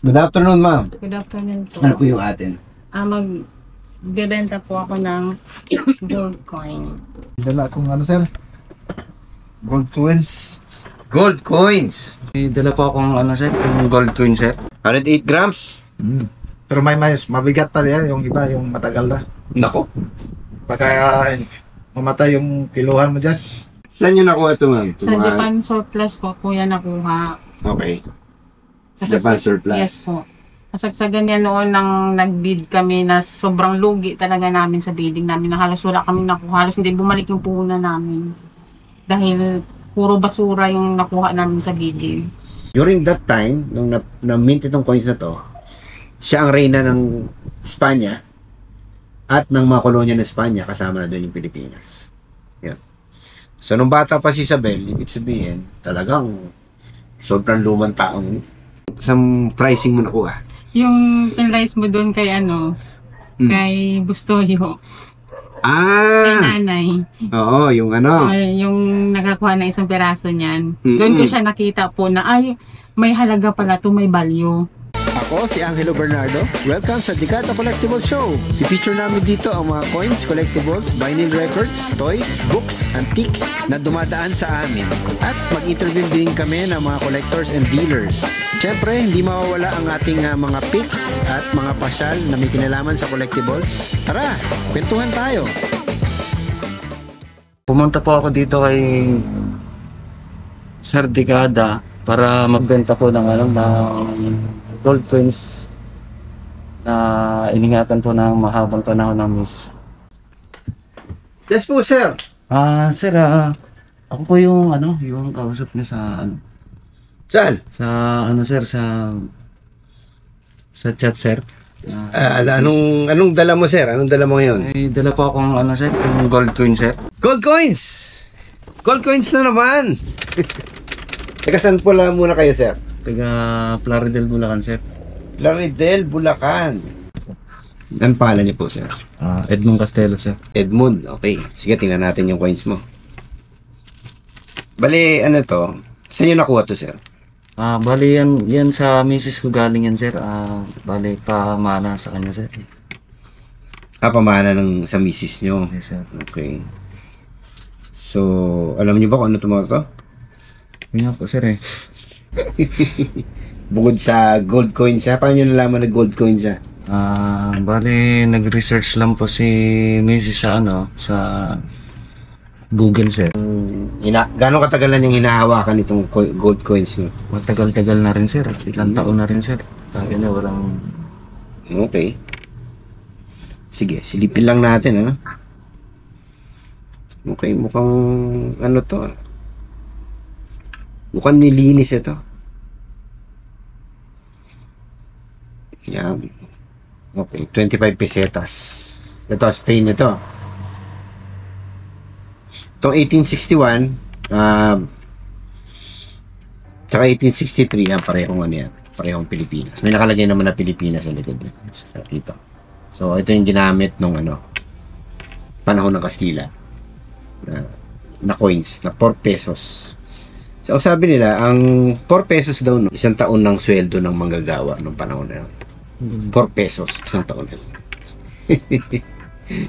Good afternoon, ma'am. Good afternoon po. Ano po yung atin? Magbebenta po ako ng gold coin. Dala akong ano, sir? Gold coins. Gold coins. May dala po akong ano sir, yung gold coin sir. 108 grams. Pero may mabigat pa rin yung iba, yung matagal na. Nako. Baka mamatay yung kiluhan mo dyan. Saan nyo nakuha ito, ma'am? Sa Japan surplus po yan nakuha. Okay. Japan surplus. Yes po. Kasagsagan yan noon nang nag-bid kami na sobrang lugi talaga namin sa bidding namin na halos wala kami nakuha. Halos hindi bumalik yung puhunan namin. Dahil puro basura yung nakuha namin sa bidding. During that time, nung na-mint itong coins na to, siya ang reyna ng Espanya at ng mga kolonya ng Espanya, kasama na doon yung Pilipinas. Yan. So, nung bata pa si Isabel, ibig sabihin, talagang sobrang lumang taong isang pricing mo nakuha. Yung pinrise mo doon kay kay Bustoyo, kay Ah! nanay. Oo, yung ano. Yung nakakuha na isang peraso niyan. Mm-mm. Doon ko siya nakita po na may halaga pala to, may value. Ako si Angelo Bernardo. Welcome sa Dekada Collectible Show. I-feature namin dito ang mga coins, collectibles, vinyl records, toys, books, antiques na dumadaan sa amin. At mag-interview din kami ng mga collectors and dealers. Siyempre, hindi mawawala ang ating mga picks at mga pasyal na may kinalaman sa collectibles. Tara, kwentuhan tayo. Pumunta po ako dito kay Sir Dekada para magbenta po ng gold coins na iningatan po ng mahabang panahon ng misis. Yes po, sir. Sir, ako po yung yung kausap niya sa Saan? sir, sa chat sir. Anong dala mo, sir? Anong dala mo ngayon? May dala po akong sir, yung gold coin sir. Gold coins! Gold coins na naman! Teka, saan po lang muna kayo, sir? Taga Plaridel, Bulacan sir. Laridel, Bulacan. Anong pangalan niyo po, sir? Edmond Castelo sir. Edmund. Okay. Sige, tingnan natin yung coins mo. Bali, ano to? Saan nyo nakuha to, sir? Bali yan sa misis ko galing yan sir. Bali pamana sa kanya sir. Pamana sa misis nyo. Yes sir. Okay. So, alam niyo ba kung ano to mga to? Yun nga po sir eh. Bukod sa gold coin siya, paano nyo nalaman na gold coin siya? Bali nag-research lang po si misis sa sa Google sir. Gano'ng katagal na niyang hinahawakan itong gold coins nyo? Matagal-tagal na rin sir. Ilang taon na rin sir. Sabi na walang... Okay. Sige, silipin lang natin, Okay, mukhang to. Mukhang nilinis ito. Yan. Okay, 25 pesetas. Ito, Spain ito. Itong 1861, tsaka 1863, yan, parehong yan. Parehong Pilipinas. May nakalagay naman na Pilipinas sa likod. Ito. So, ito yung ginamit nung panahon ng Kastila. Na coins, na 4 pesos. So, sabi nila, ang 4 pesos daw, isang taon ng sweldo ng manggagawa nung panahon na yun. 4 pesos, isang taon na yun.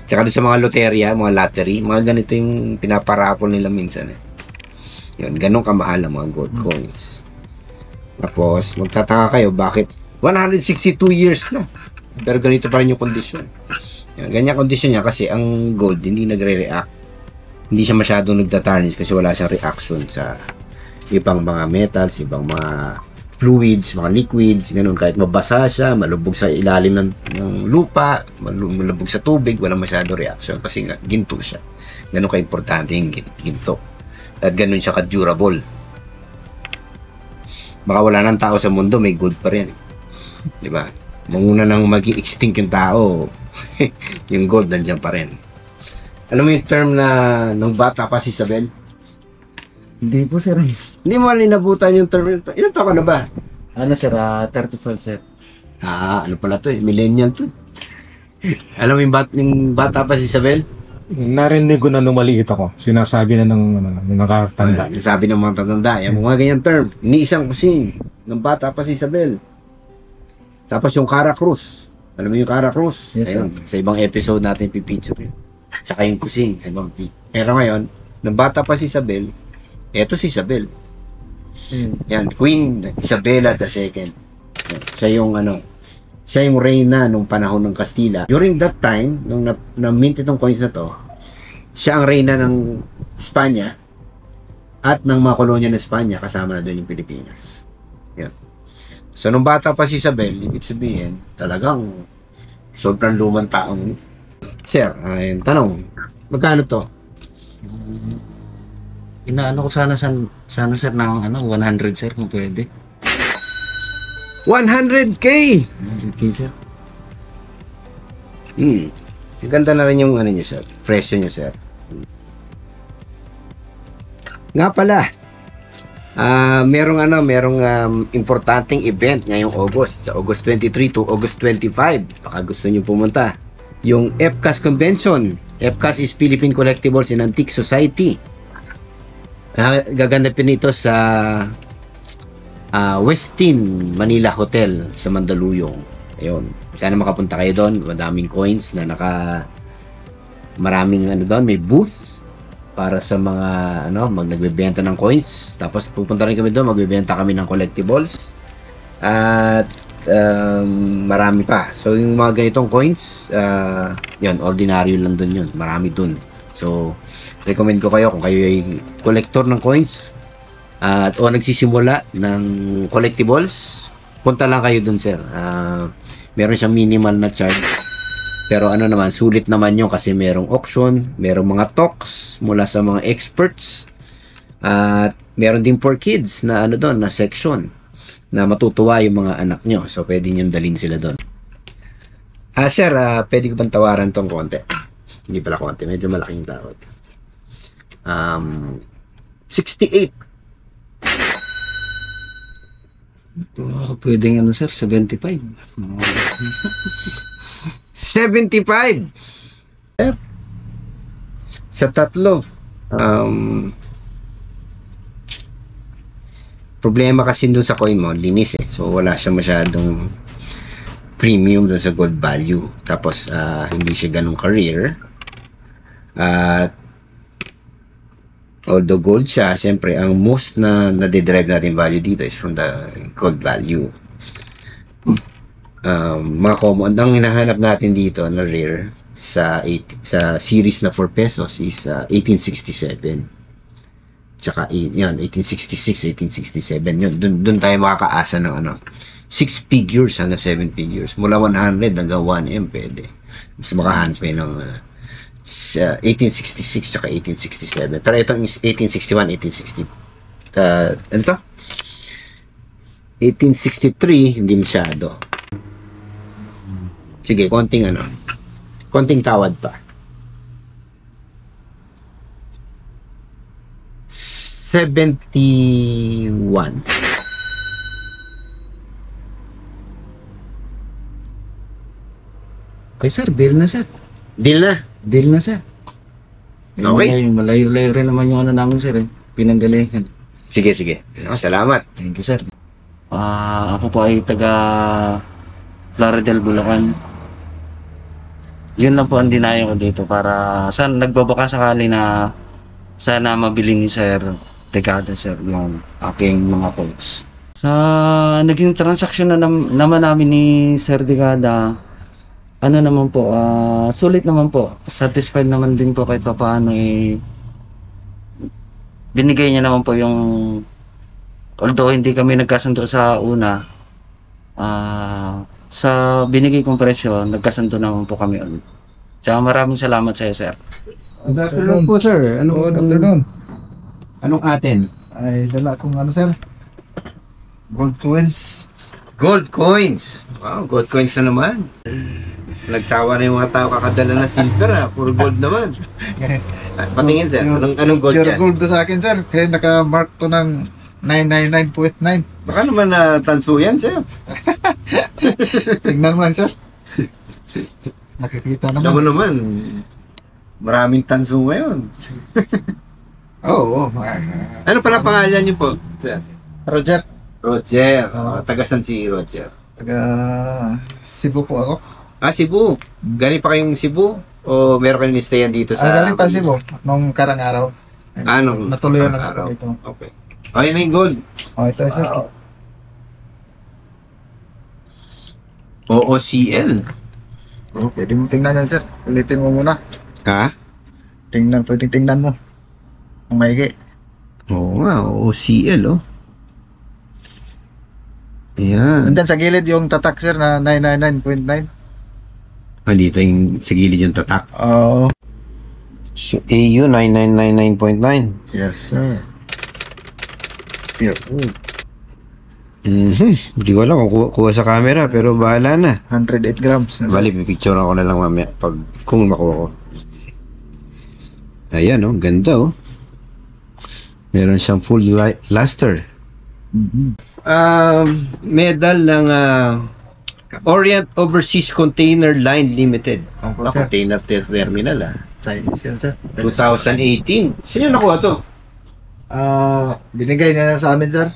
Tsaka doon sa mga loterya, mga lottery, mga ganito yung pinaparapol nila minsan. Yun, ganun kamahal ang mga gold coins. Tapos, magtataka kayo, bakit 162 years na? Pero ganito pa rin yung kondisyon. Yan, ganyan kondisyon niya kasi ang gold hindi nagre-react. Hindi siya masyadong nagtatarnish kasi wala siyang reaction sa ibang mga metals, ibang mga fluids, mga liquids, ganun. Kahit mabasa siya, malubog sa ilalim ng lupa, malubog sa tubig, walang masyadong reaction kasi nga, ginto siya. Ganun ka-importante yung ginto. At ganun siya ka-durable. Baka wala ng tao sa mundo, may gold pa rin. Diba? Manguna nang maging extinct yung tao, yung gold nandiyan pa rin. Alam mo yung term na nung bata pa si Isabel? Hindi po sir. Hindi mo alinabutan yung term. Ilan taon ka na ba? Sir, 35 sir. Ano pala to eh, millennial to. Alam mo yung bata pa si Isabel? Narinig ko na nung maliit ako. Sinasabi na ng nakatanda. Sabi ng mga tatanda, yung mga ganyan term. Iniisang kasing ng bata pa si Isabel. Tapos yung Cara Cruz. Alam mo yung Cara Cruz? Yes, sir. Ayun, sa ibang episode natin pipicture yun. Saka yung kusing. Pero ngayon, nang bata pa si Isabel, eto si Isabel. Yan, Queen Isabella II. Yan, siya yung reyna nung panahon ng Kastila. During that time, nung na-mint itong coins na to, siya ang reyna ng Espanya at ng mga kolonya ng Espanya, kasama na doon yung Pilipinas. Yan. So, nung bata pa si Isabel, ibig sabihin, talagang sobrang lumang taong. Sir, ayun, tanong, magkano to? Inaano ko sana sir ng 100 sir kung pwede. 100K! 100k sir. Ang ganda na rin yung nyo, sir. Presyo nyo, sir. Nga pala, merong importanteng event ngayong August, sa August 23 to August 25. Baka gusto nyo pumunta. Yung FCAS Convention. FCAS is Philippine Collectibles and Antique Society. Gaganapin ito sa Westin Manila Hotel sa Mandaluyong. Ayun. Sana makapunta kayo doon. Madaming coins na maraming doon. May booth para sa mga nagbebenta ng coins. Tapos pupunta rin kami doon, magbebenta kami ng collectibles. At marami pa. So yung mga ganitong coins, yun, ordinaryo lang doon yun. Marami doon. So recommend ko kayo kung kayo ay collector ng coins o nagsisimula ng collectibles, punta lang kayo doon, sir. Meron siyang minimal na charge. Pero naman, sulit naman yun kasi merong auction, merong mga talks mula sa mga experts. At meron din for kids na doon, na section na matutuwa yung mga anak nyo. So, pwede nyo dalhin sila doon. Sir, pwede ko bang tawaran tong konti? Hindi pala konti, medyo malaking tawad. 68. Pwedeng sir, 75. 75. Sa tatlo. Problema kasi dun sa coin mo, linis eh. So wala siya masyadong premium dun sa gold value. Tapos hindi siya ganun ka-rare. At although gold siya, siyempre ang most na nadederive natin value dito is from the gold value. Mga common, ang hinahanap natin dito na rare sa series na 4 pesos is 1867. Tsaka yan, 1866, 1867. Yun, dun tayo makakaasa ng 6 figures hanggang 7 figures. Mula 100 hanggang 1M pwede. Mas makahanap kayo ng 1866 tsaka 1867. Pero itong 1861, 1860. Ano to? 1863, hindi masyado. Sige, konting tawad pa. 71. Okay sir, deal na sir. Deal na. Deal na sir. Okay. Malayo-layo rin naman yung namin sir eh. Pinanggalingan. Sige. Salamat. Thank you sir. Ako po ay taga Plaridel, Bulacan. Yun lang po ang dinayo ko dito para nagbabaka sakali na sana mabili ni Sir Dekada sir yung aking mga coins. Sa naging transaction naman namin ni Sir Dekada, naman po, sulit naman po. Satisfied naman din po kahit paano binigay niya naman po yung, although hindi kami nagkasundo sa una, sa binigay kong presyo, nagkasundo naman po kami ulit. Kaya maraming salamat sa iyo, sir. Good afternoon po, sir. Good afternoon. Anong atin? Ay, dala kong sir? Gold coins. Gold coins. Wow, gold coins na naman. Nagsawa na yung mga tao kakadala ng silver puro gold naman. Patingin sir, anong gold Pure yan? gold to sa akin, sir. Kaya naka-mark to ng 999.9. Baka naman na tanso yan sir. Tingnan mo, sir. Nakikita Alam mo naman. naman, maraming tanso ngayon. Oo. Ano pala pangalan niyo po, sir? Roger. Roger. Tagasan si Roger. Taga Cebu po ako. Cebu. Galing pa kayong Cebu? O meron kayong nistayan dito sa... Galing pa Cebu nung karang araw. Anong? Natuloy na araw? ako dito. Okay. Ayun na yung gold. Oh, ito sir. OOCL. Oh, pwede mo tingnan yan sir. Ulitin mo muna. Ha? Pwede tingnan mo. Ang maigi. Oo nga, OOCL, oh. Ayan. Nandyan sa gilid yung tatak sir na 999.9. Dito yung sa gilid yung tatak. Oh, So, AU 9999.9. yes sir. Hindi ko alam kung kuha sa camera, pero bahala na. 108 grams. na, sir. Bali, pipicture ako na lang mamaya kung makuha ko. Ayan, oh. Ganda, oh. Meron siyang full luster. Medal ng Orient Overseas Container Line Limited. Opo, sir. Container terminal, Chinese yan sir. 2018. Sino nakuha to? Binigay niya na sa amin sir.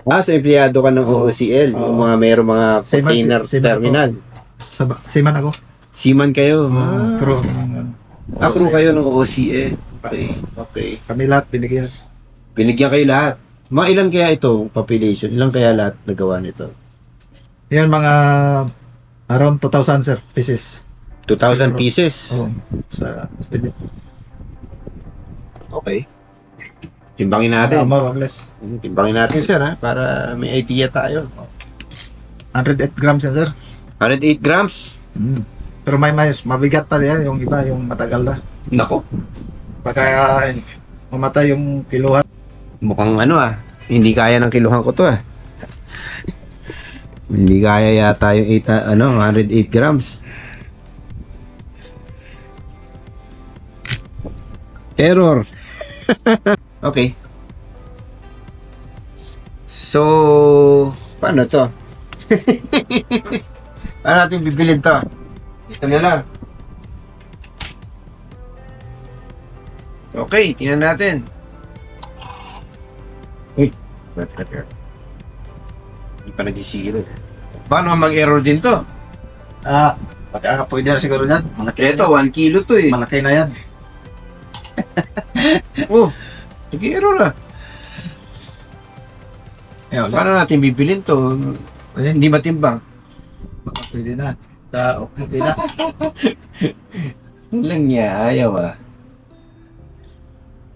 Sa empleyado ka ng OOCL. Yung mga mayroong mga Seaman, container seaman terminal. Seaman ako. Seaman kayo. Crew. Crew kayo ng OOCL. Okay. Kami lahat binigyan. Binigyan kayo lahat. Mga ilan kaya ito, population? Ilan kaya lahat nagawa nito? Yan mga around 2,000 sir pieces. 2,000 pieces. Oh, sa studio. Okay. Timbangin natin. More or less. Timbangin natin sir ha, para may idea tayo. 108 grams yan sir. 108 grams. Pero may mabigat pa yan, yung iba, yung matagal na. Nako. Baka mamatay yung kiluhan. Mukhang hindi kaya ng kiluhan ko to Hindi kaya yata yung 108 grams. Error. Okay. So, paano to? Paano natin bibilin to? Ito na lang. Okay, tingnan natin. Uy, hindi pa nag-zero. Paano mag-error din to? Baka pwede na siguro yan. Malaki Ito, 1 kilo to eh. Malaki na yan. Oh, nag-error Ayun, Paano natin bibilin to? Hindi matimbang. baka pwede na. Okay na. Lang niya, ayaw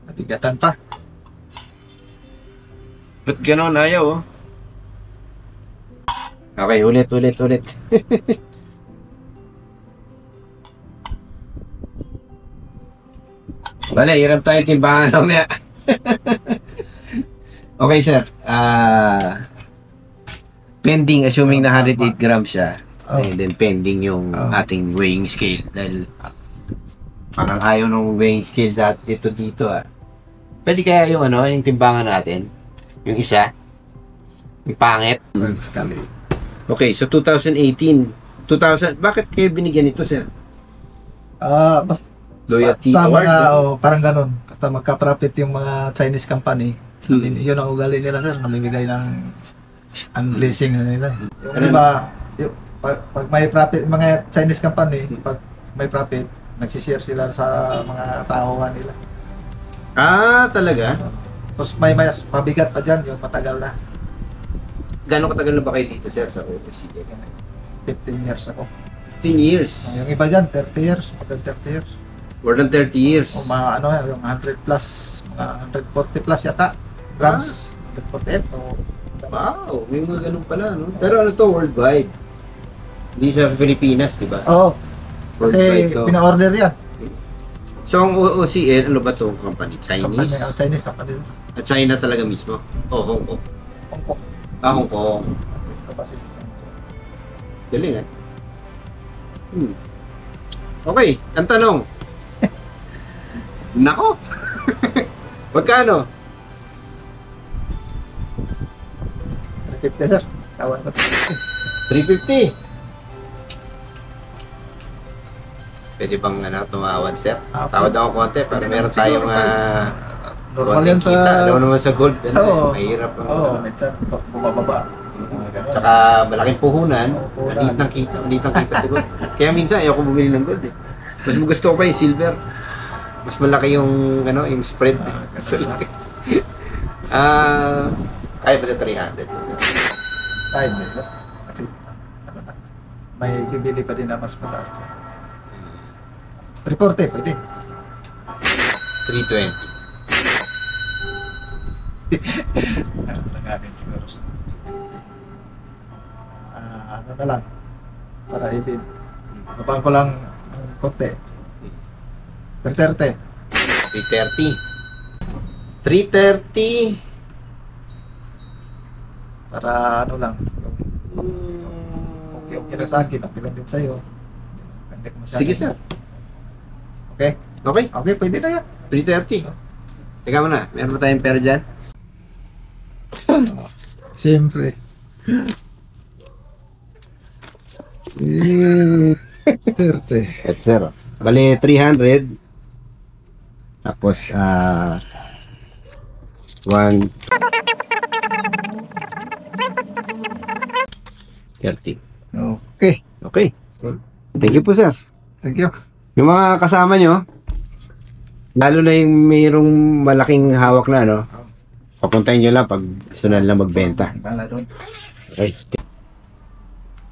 Nabigatan pa. Ba't ganon ayaw Okay, ulit. Bale, hiram tayo timbangan mamaya. Okay, sir. Pending, assuming na 108 grams siya. And then pending yung ating weighing scale. Dahil parang ayaw ng weighing scale sa dito. Pwede kaya yung yung timbangan natin? Yung isa? Yung pangit? Okay, so 2018. Bakit kayo binigyan ito, sir? Basta Loyalty mga, award? parang ganun. Basta magka-profit yung mga Chinese company. Yun ang ugali nila sir. Namimigay ng blessing na nila. Yung iba, pag may profit, mga Chinese company, pag may profit, nagsishare sila sa mga tauhan nila. Talaga? Tapos may mabigat pa dyan, yung matagal na. Gano'ng katagal na ba kayo dito, sir, sa OOCL? 15 years ako. 15 years. Yung iba dyan, 30 years. More than 30 years. More than 30 years. O mga yung 100 plus, mga 140 plus yata. Grams. 148 o... Wow, may mga ganun pala, no? Pero ano to, worldwide? Hindi siya Pilipinas, di ba? Oo. Kasi Worldwide to. pina-order yan. So, ang OOCL, ano ba to company? Chinese? Chinese company. At China talaga mismo? O, Hong Kong? Hong Kong. Hong Kong. Capacity. Galing, Okay, ang tanong. Nako! Magkano? 350 sir. Tawan ko. 350. Pwede bang tumawad, sir? Tawad ako konti para meron tayong Normal yan sa... Alam naman sa gold, Oo. mahirap. Oo, minsan bumababa. Tsaka malaking puhunan, maliit ng kita siguro. Kaya minsan ayaw ko bumili ng gold eh. Mas gusto ko pa yung silver. Mas malaki yung yung spread. Mas malaki. Kaya ba sa 300? Ay, hindi. Kasi, may bibili pa din na mas mataas. 340, pwede. 320. Langanin siguro siya. Ano na lang, para ibig. Napaan ko lang ng konti. 330. 330. Para ano lang, okay na sa akin, okay lang din sa'yo. Hindi ko masyado. Sige sir. Okay? Okay. Okay, pwede na yan. 330. Teka muna, meron ba tayong pera dyan? Siyempre. 30. Yes sir. Bali 300. Tapos 1 30. Okay. Okay. Thank you po sir. Thank you. Yung mga kasama nyo, lalo na yung mayroong malaking hawak na, papuntahin nyo lang pag gusto na lang magbenta. Bala doon. Okay.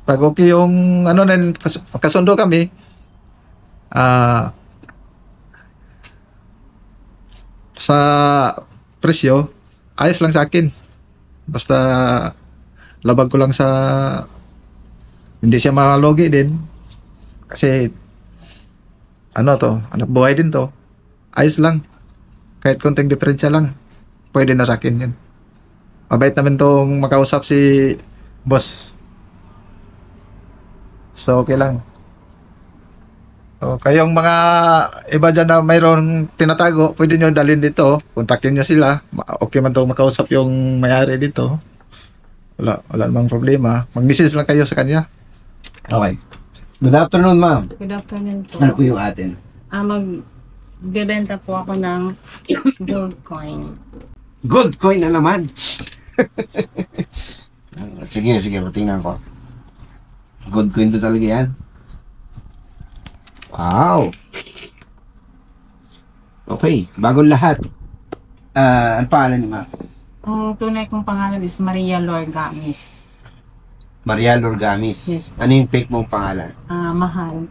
Pag okay yung kasundo kami, sa presyo, ayos lang sa akin. Basta labag ko lang sa hindi siya makalogi din. Kasi anak buhay din to. Ayos lang. Kahit konting diferensya lang, pwede na sa akin yun. Mabait naman tong makausap si boss. So, okay lang. O, kayong mga iba dyan na mayroong tinatago, pwede nyo dalhin dito. Kontakin nyo sila. Okay man itong makausap yung mayari dito. Wala namang problema. Mag-message lang kayo sa kanya. Okay. Good afternoon, ma'am. Good afternoon po. Ano po yung atin? Magbebenta po ako ng gold coin. Gold coin na naman. Sige, tingnan ko. Gold coin to talaga yan. Wow. Okay, bagong lahat. Ano pangalan niyo, ma'am? Ang tunay kong pangalan is Maria Lorgamis. Maria Lorgamis. Yes. Ano yung fake mong pangalan? Mahal.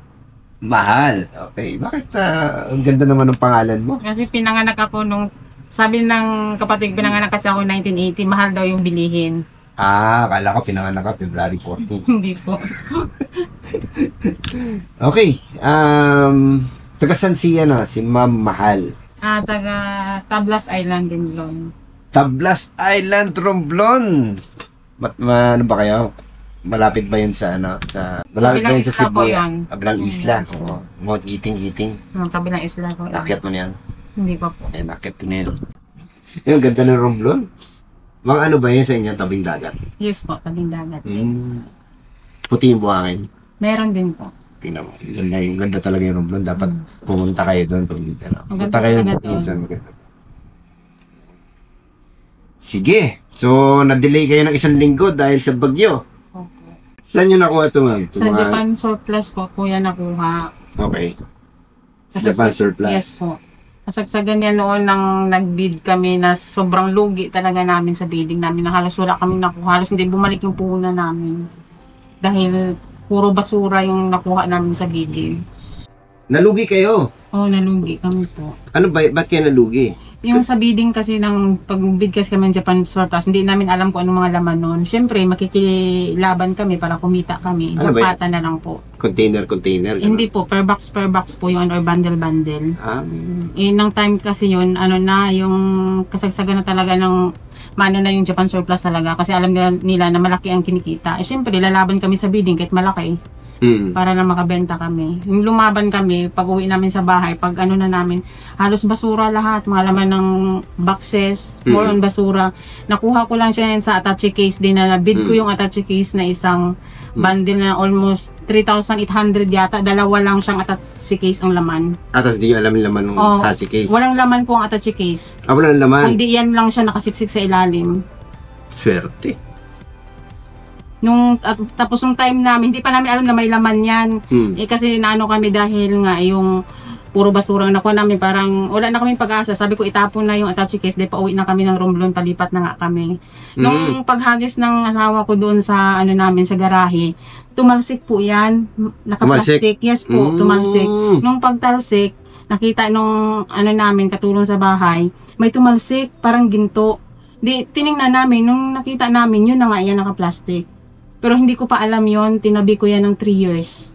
Mahal. Okay, bakit ang ganda naman ng pangalan mo? Kasi pinanganak ako sabi ng kapatid, pinanganak kasi ako 1980, mahal daw yung bilihin. Akala ko pinanganak ka February 14. Hindi po. Okay. Taga saan si Ma'am Mahal? Taga Tablas Island din Lon. Tablas Island, Romblon. Ano ba kayo? Malapit ba yun sa malapit ba yun sa isla po Cebu? yun. Kabilang isla. Yes. Oo. Mount Giting. Ang kabilang isla ko. Nakit mo niyan. Hindi pa po. Nakit ko na yun. Yung ganda ng Romblon. Mga ano ba yun sa inyo? Tabing dagat? Yes po, tabing dagat. Puti yung buhangin. Meron din po. Tingnan mo. Yung ganda talaga yung Romblon. Dapat pumunta kayo doon. Punta kayo talaga doon. doon. Maganda. Sige. So, na-delay kayo ng 1 linggo dahil sa bagyo. Opo. Saan nyo nakuha ito, ma'am? Sa Japan surplus po kuya nakuha. Okay. Japan surplus. Yes po. Kasagsagan yan noon nang nag-bid kami na sobrang lugi talaga namin sa bidding namin na halos wala kami nakuha. Halos hindi bumalik yung puhunan namin. Dahil puro basura yung nakuha namin sa bidding. Nalugi kayo? Oo, nalugi kami po. Ano ba? Ba't kayo nalugi? Yung sa bidding kasi pag-bid kasi kami ng Japan surplus, hindi namin alam kung anong mga laman nun. Siyempre, makikilaban kami para kumita kami. Ano ba Jampata na lang po. Container. Ganun. Hindi po, per box po yun or bundle. Nang time kasi yun, yung kasagsagan na talaga ng mano na yung Japan surplus talaga kasi alam nila na malaki ang kinikita. Siyempre, lalaban kami sa bidding kahit malaki para na makabenta kami. Yung lumaban kami, pag uwi namin sa bahay, pag na namin, halos basura lahat, mga laman ng boxes, more on basura. Nakuha ko lang siya sa attache case din na nabid ko yung attache case na isang bundle na almost 3,800 yata. Dalawa lang siyang attache case ang laman. Tapos di nyo alam yung laman ng attache case? Walang laman po ang attache case. Walang laman? Kundi yan lang siya nakasiksik sa ilalim. Swerte. Tapos nung time namin, hindi pa namin alam na may laman yan. Kasi naano kami dahil nga yung puro basura ang nakuha namin, parang wala na kaming pag-asa. Sabi ko itapon na yung attache case, dahil pauwi na kami ng Romblon, palipat na nga kami. Nung paghagis ng asawa ko doon sa namin sa garahe, tumalsik po yan. Naka-plastic. Yes po, tumalsik. Nung pagtalsik, nakita nung namin katulong sa bahay, may tumalsik, parang ginto. Tiningnan namin, nung nakita namin, yun na nga yan, naka-plastic. Pero hindi ko pa alam yun, tinabi ko yan ng 3 years.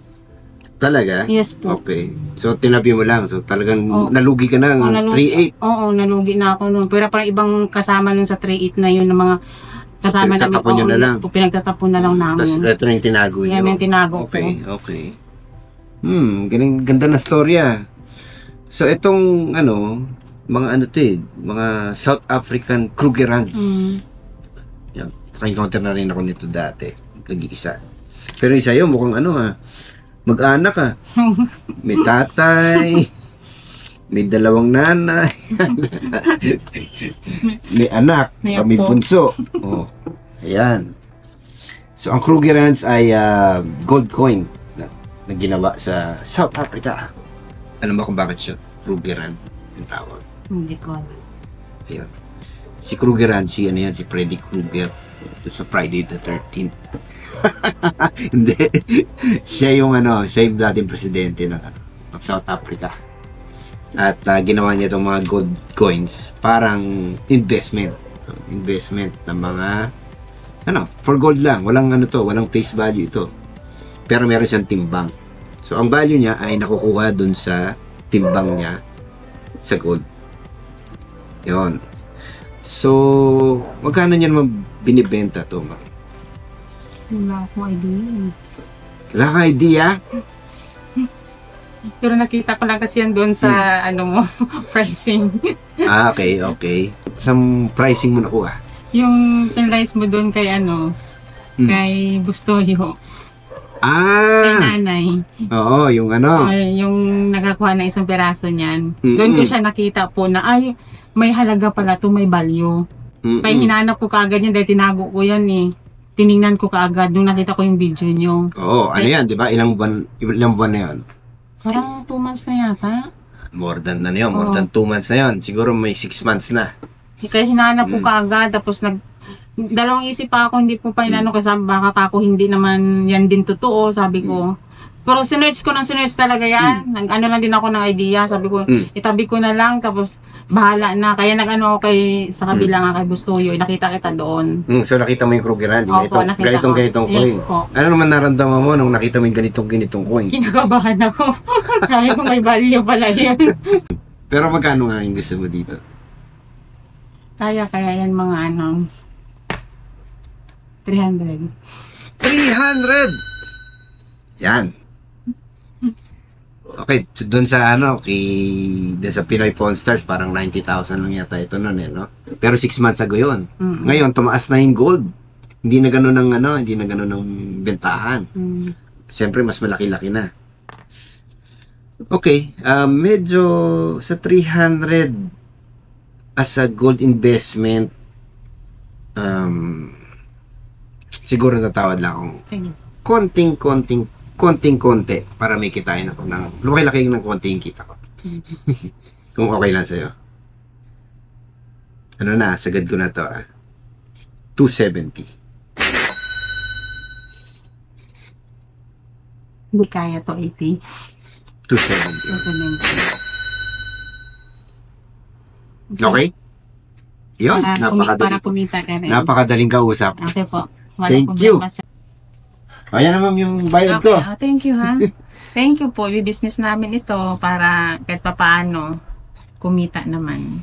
Talaga? Yes po. Okay. So, tinabi mo lang. So, talagang nalugi ka na ng 3.8. Oo, nalugi na ako noon. Pero parang ibang kasama nun sa 3.8 na yun, ng mga kasama namin. Pinagtatapon nyo na lang. Yes po, pinagtatapon na lang namin. Tapos, ito na yung tinago nyo. Yan yung tinago ko. Okay. Ganda na storya. So, itong, mga mga South African Krugerrands. Yan. Naka-encounter na rin ako nito dati. Nag-iisa. Pero isa yun, mukhang mag-anak ka. May tatay. May 2 nanay. May anak. May bunso. Oh. Ayan. So, ang Krugerrands ay gold coin na ginawa sa South Africa. Alam mo kung bakit siya Krugerrand yung tawag? Hindi ko alam. Ayun. Si Krugerrand, si Freddy Krueger. Sa Friday the 13th. Hindi. Siya yung dating presidente ng South Africa. At ginawa niya itong mga gold coins parang investment ng mga for gold lang. Walang walang face value ito. Pero meron siyang timbang. So ang value niya ay nakukuha dun sa timbang niya sa gold. Yun. So, magkano niya naman binibenta to, ma? Wala akong idea. Wala kang idea? Pero nakita ko lang kasi yan doon sa, pricing. Okay. Isang pricing mo nakuha? Yung pinrice mo doon kay kay Bustoyo. Kay nanay. Oo, yung yung nakakuha na isang peraso niyan. Doon ko siya nakita po na, may halaga pala to, may value. Kaya hinanap ko kaagad yan dahil tinago ko yan eh. Tiningnan ko kaagad nung nakita ko yung video nyo. Oo, yan, di ba? Ilang buwan na yan? Parang 2 months na yata. More than 2 months na yan. Siguro may 6 months na. Kaya hinanap ko kaagad, tapos dalawang isip pa ako, hindi ko pa inano kasi baka ako hindi naman yan din totoo, sabi ko. Pero sinerch talaga yan. Nag-ano lang din ako ng idea. Sabi ko, itabi ko na lang, tapos bahala na. Kaya nag-ano ako sa kabila nga kay Bustoyo, nakita kita doon. So nakita mo yung Krugerrand, ganitong coin. Yes po. Ano naman naramdaman mo nung nakita mo yung ganitong coin? Kinakabahan ako. Kaya ko may value pala yun. Pero magkano nga yung gusto mo dito? Kaya yan mga 300. 300! Yan. Okay, doon sa doon sa Pinoy Pawn Stars, parang 90,000 lang yata ito noon no? Pero 6 months ago yun. Ngayon, tumaas na yung gold. Hindi na gano'n ng bentahan. Siyempre, mas malaki-laki na. Okay, medyo sa 300 as a gold investment, siguro natawad lang akong Sige. konting-konti para may kitain ako ng lumaki-laki ng konti yung kita ko. Kung okay lang sa'yo. Sagad ko na to 270. Hindi kaya to 80. 270. Okay? Yun, Para kumita ka rin. napakadaling kausap. Okay po. Wala Thank you. problema, sir. Ayan naman yung bayad ko. Okay, thank you ha. Thank you po. I-business namin ito para kahit papaano kumita naman.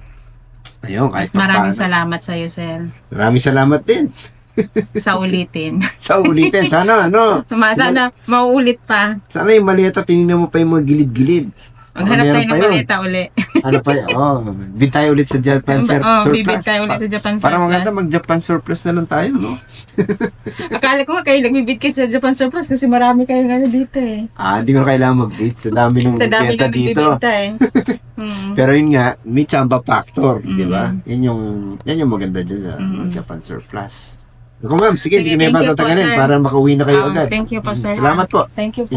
Ayun, kahit Maraming paano. salamat sa iyo, sir. Maraming salamat din. Sa ulitin. Sa ulitin, sana Sana mauulit pa. sana yung maleta, tinignan mo pa yung mga gilid-gilid. Maghanap Meron tayo pa ng yun. maleta uli. Bid tayo ulit sa Japan Surplus. Bibid tayo ulit sa Japan Surplus. Parang maganda mag-Japan Surplus na lang tayo, no? Akala ko nga kayo nagbibid kayo sa Japan Surplus kasi marami kayong dito eh. Hindi ko na kailangan mag-bid. Sa dami ng Sa dami benta ng dito. nagbibinta eh. Pero yun nga, may chamba factor, di ba? Yan yung maganda dyan sa Japan Surplus. Ako ma'am, sige, hindi Sige, kami thank you po, patatagalin sir. para makauwi na kayo agad. Thank you po, sir. Salamat po. Thank you po.